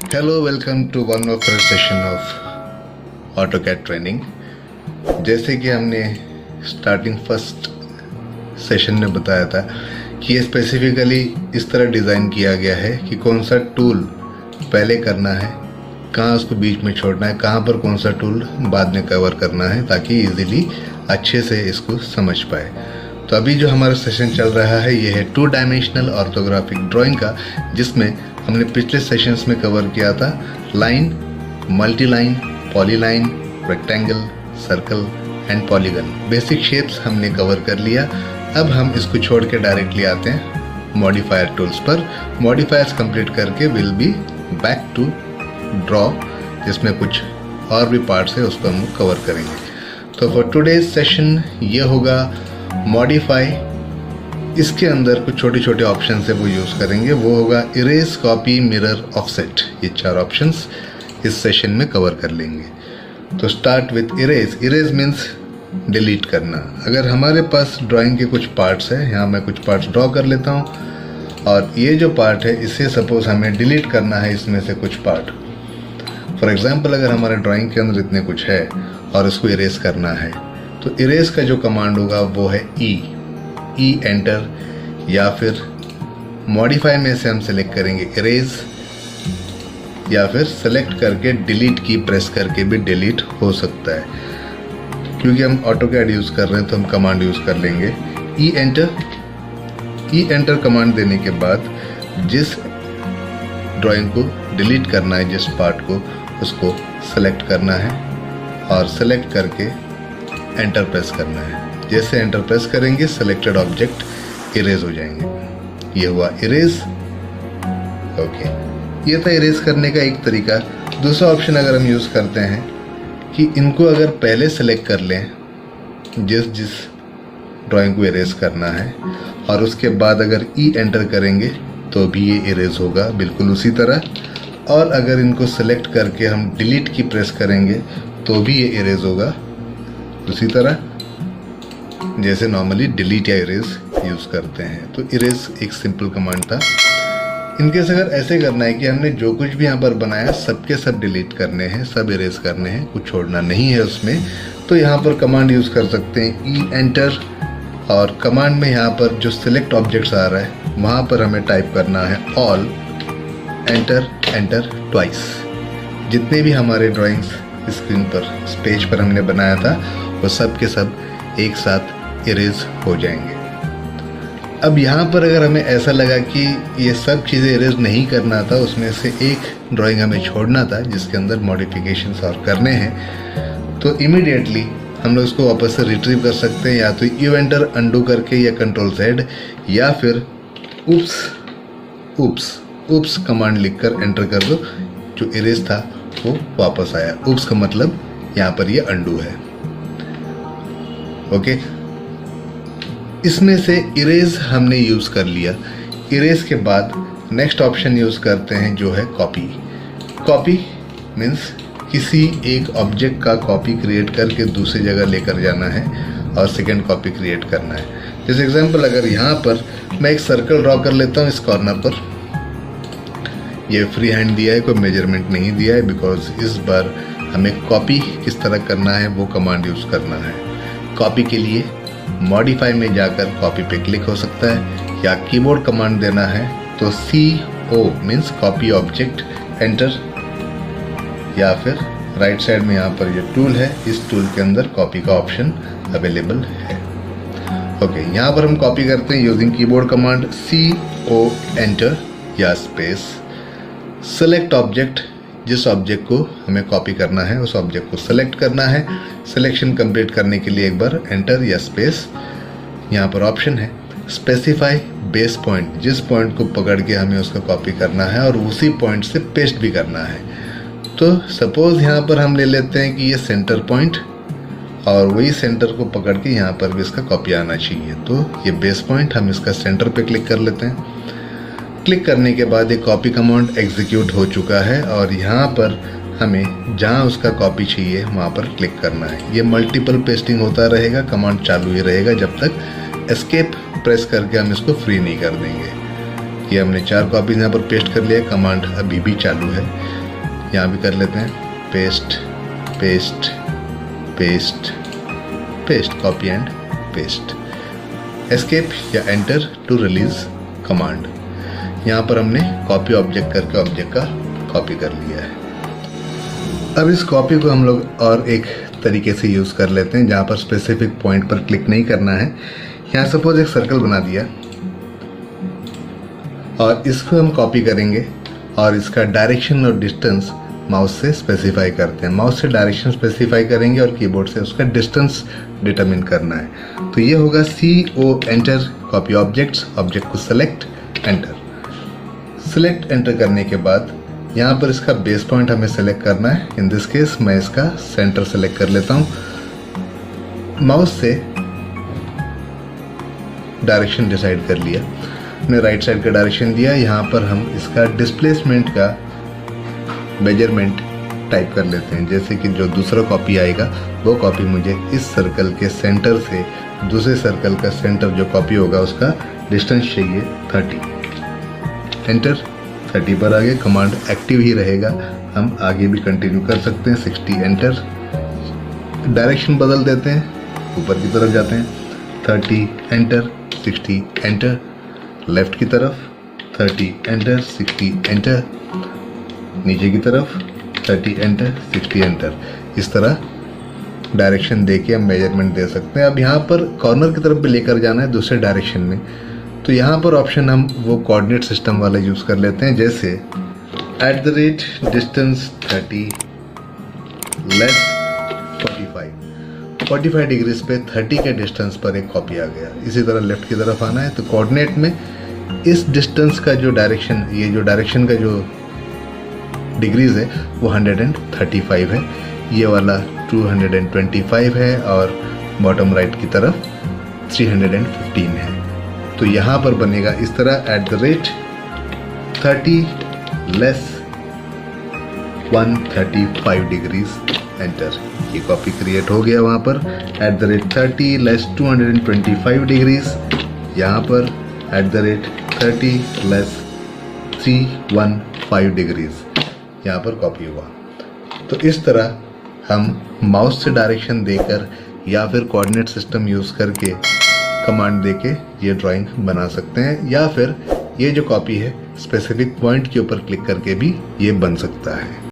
Hello, welcome to one more session of AutoCAD training. जैसे कि हमने स्टार्टिंग फर्स्ट सेशन में बताया था कि ये स्पेसिफिकली इस तरह डिज़ाइन किया गया है कि कौन सा टूल पहले करना है, कहाँ उसको बीच में छोड़ना है, कहाँ पर कौन सा टूल बाद में कवर करना है, ताकि इजीली अच्छे से इसको समझ पाए। तो अभी जो हमारा सेशन चल रहा है ये है 2 डायमेंशनल ऑर्थोग्राफिक ड्राइंग का, जिसमें हमने पिछले सेशंस में कवर किया था line, multi line, polyline, rectangle, circle and polygon. Basic shapes हमने कवर कर लिया। अब हम इसको छोड़ के डायरेक्टली आते हैं मॉडिफायर टूल्स पर। मॉडिफायर्स कंप्लीट करके will be back to draw, जिसमें कुछ और भी पार्ट्स है उसको हम कवर करेंगे। तो फॉर टुडेज सेशन ये होगा मॉडिफाई। इसके अंदर कुछ छोटे छोटे ऑप्शन है वो यूज़ करेंगे। वो होगा इरेज, कॉपी, मिरर, ऑफसेट। ये 4 ऑप्शंस इस सेशन में कवर कर लेंगे। तो start with erase. Erase means delete करना। अगर हमारे पास ड्राइंग के कुछ पार्ट्स है, यहाँ मैं कुछ पार्ट्स ड्रॉ कर लेता हूँ और ये जो पार्ट है इसे सपोज हमें डिलीट करना है, इसमें से कुछ पार्ट। फॉर एग्जाम्पल अगर हमारे ड्राइंग के अंदर इतने कुछ है और इसको इरेज करना है, तो इरेज का जो कमांड होगा वो है ई एंटर, या फिर मॉडिफाई में से हम सेलेक्ट करेंगे इरेज, या फिर सेलेक्ट करके डिलीट की प्रेस करके भी डिलीट हो सकता है। क्योंकि हम ऑटोकैड यूज़ कर रहे हैं तो हम कमांड यूज़ कर लेंगे ई एंटर। ई एंटर कमांड देने के बाद जिस ड्राइंग को डिलीट करना है, जिस पार्ट को, उसको सेलेक्ट करना है और सेलेक्ट करके एंटर प्रेस करना है। जैसे एंटर प्रेस करेंगे सेलेक्टेड ऑब्जेक्ट इरेज हो जाएंगे। ये हुआ इरेज। ओके, ये था इरेज करने का एक तरीका। दूसरा ऑप्शन अगर हम यूज़ करते हैं कि इनको अगर पहले सेलेक्ट कर लें जिस ड्राइंग को इरेज करना है, और उसके बाद अगर ई एंटर करेंगे तो भी ये इरेज होगा बिल्कुल उसी तरह। और अगर इनको सेलेक्ट करके हम डिलीट की प्रेस करेंगे तो भी ये इरेज होगा उसी तरह जैसे नॉर्मली डिलीट या इरेज यूज़ करते हैं। तो इरेज एक सिंपल कमांड था। इनकेस अगर ऐसे करना है कि हमने जो कुछ भी यहाँ पर बनाया सबके सब डिलीट करने हैं, सब इरेज करने हैं, कुछ छोड़ना नहीं है उसमें, तो यहाँ पर कमांड यूज़ कर सकते हैं ई एंटर। और कमांड में यहाँ पर जो सिलेक्ट ऑब्जेक्ट्स आ रहा है वहाँ पर हमें टाइप करना है ऑल, एंटर, एंटर ट्वाइस। जितने भी हमारे ड्राइंग्स स्क्रीन पर, इस पेज पर हमने बनाया था, वो सब के सब एक साथ इरेज हो जाएंगे। अब यहाँ पर अगर हमें ऐसा लगा कि ये सब चीज़ें इरेज नहीं करना था, उसमें से एक ड्राइंग हमें छोड़ना था जिसके अंदर मॉडिफिकेशंस और करने हैं, तो इमीडिएटली हम लोग उसको वापस से रिट्रीव कर सकते हैं, या तो यू एंटर अंडू करके, या कंट्रोल Z, या फिर उप्स कमांड लिखकर एंटर कर दो। जो इरेज था वो वापस आया। उप्स का मतलब यहाँ पर ये अंडू है। ओके, इसमें से इरेज हमने यूज़ कर लिया। इरेज के बाद नेक्स्ट ऑप्शन यूज़ करते हैं जो है कॉपी। कॉपी मीन्स किसी एक ऑब्जेक्ट का कॉपी क्रिएट करके दूसरी जगह लेकर जाना है और सेकेंड कॉपी क्रिएट करना है। जैसे एग्जांपल अगर यहाँ पर मैं एक सर्कल ड्रॉ कर लेता हूँ इस कॉर्नर पर, ये फ्री हैंड दिया है, कोई मेजरमेंट नहीं दिया है, बिकॉज इस बार हमें कॉपी किस तरह करना है वो कमांड यूज़ करना है। कॉपी के लिए मॉडिफाई में जाकर कॉपी पे क्लिक हो सकता है, या कीबोर्ड कमांड देना है तो CO means copy object, enter, या फिर राइट साइड में यहाँ पर ये टूल है, इस टूल के अंदर कॉपी का ऑप्शन अवेलेबल है। ओके, यहाँ पर हम कॉपी करते हैं using keyboard command CO enter या स्पेस। सेलेक्ट ऑब्जेक्ट, जिस ऑब्जेक्ट को हमें कॉपी करना है उस ऑब्जेक्ट को सेलेक्ट करना है। सिलेक्शन कंप्लीट करने के लिए एक बार एंटर या स्पेस। यहाँ पर ऑप्शन है स्पेसिफाई बेस पॉइंट, जिस पॉइंट को पकड़ के हमें उसका कॉपी करना है और उसी पॉइंट से पेस्ट भी करना है। तो सपोज यहाँ पर हम ले लेते हैं कि ये सेंटर पॉइंट, और वही सेंटर को पकड़ के यहाँ पर भी इसका कॉपी आना चाहिए। तो ये बेस पॉइंट, हम इसका सेंटर पे क्लिक कर लेते हैं। क्लिक करने के बाद एक कॉपी कमांड एग्जीक्यूट हो चुका है, और यहाँ पर हमें जहाँ उसका कॉपी चाहिए वहाँ पर क्लिक करना है। ये मल्टीपल पेस्टिंग होता रहेगा, कमांड चालू ही रहेगा जब तक एस्केप प्रेस करके हम इसको फ्री नहीं कर देंगे। ये हमने 4 कॉपीज यहाँ पर पेस्ट कर लिया। कमांड अभी भी चालू है, यहाँ भी कर लेते हैं paste paste paste paste, copy and paste. Escape या एंटर टू रिलीज कमांड। यहाँ पर हमने कॉपी ऑब्जेक्ट करके ऑब्जेक्ट का कॉपी कर लिया है। अब इस कॉपी को हम लोग और एक तरीके से यूज़ कर लेते हैं, जहाँ पर स्पेसिफिक पॉइंट पर क्लिक नहीं करना है। यहाँ सपोज एक सर्कल बना दिया और इसको हम कॉपी करेंगे और इसका डायरेक्शन और डिस्टेंस माउस से स्पेसिफाई करते हैं। माउस से डायरेक्शन स्पेसिफाई करेंगे और कीबोर्ड से उसका डिस्टेंस डिटरमिन करना है। तो ये होगा CO enter copy objects, object को सेलेक्ट एंटर। सेलेक्ट एंटर करने के बाद यहाँ पर इसका बेस पॉइंट हमें सेलेक्ट करना है। इन दिस केस मैं इसका सेंटर सेलेक्ट कर लेता हूँ। माउस से डायरेक्शन डिसाइड कर लिया, मैंने राइट साइड का डायरेक्शन दिया। यहाँ पर हम इसका डिस्प्लेसमेंट का मेजरमेंट टाइप कर लेते हैं, जैसे कि जो दूसरा कॉपी आएगा वो कॉपी मुझे इस सर्कल के सेंटर से दूसरे सर्कल का सेंटर जो कॉपी होगा उसका डिस्टेंस चाहिए 30। एंटर, 30 पर आगे कमांड एक्टिव ही रहेगा, हम आगे भी कंटिन्यू कर सकते हैं। 60 एंटर। डायरेक्शन बदल देते हैं, ऊपर की तरफ जाते हैं। 30 एंटर, 60 एंटर। लेफ्ट की तरफ 30 एंटर, 60 एंटर। नीचे की तरफ 30 एंटर, 60 एंटर। इस तरह डायरेक्शन देके हम मेजरमेंट दे सकते हैं। अब यहाँ पर कॉर्नर की तरफ भी लेकर जाना है दूसरे डायरेक्शन में, तो यहाँ पर ऑप्शन हम वो कोऑर्डिनेट सिस्टम वाला यूज़ कर लेते हैं, जैसे @distance 30 लेस 45 डिग्रीज पे 30 के डिस्टेंस पर एक कॉपी आ गया। इसी तरह लेफ्ट की तरफ आना है, तो कोऑर्डिनेट में इस डिस्टेंस का जो डायरेक्शन, ये जो डायरेक्शन का जो डिग्रीज है वो 135 है, ये वाला 225 है और बॉटम राइट की तरफ 315 है। तो यहाँ पर बनेगा इस तरह @30 लेस 135 डिग्रीज एंटर। ये कॉपी क्रिएट हो गया। वहाँ पर @30 लेस 225 डिग्रीज, यहाँ पर @30 लेस 315 डिग्रीज, यहाँ पर कॉपी हुआ। तो इस तरह हम माउस से डायरेक्शन देकर या फिर कोऑर्डिनेट सिस्टम यूज़ करके कमांड देके ये ड्राइंग बना सकते हैं, या फिर ये जो कॉपी है स्पेसिफिक पॉइंट के ऊपर क्लिक करके भी ये बन सकता है।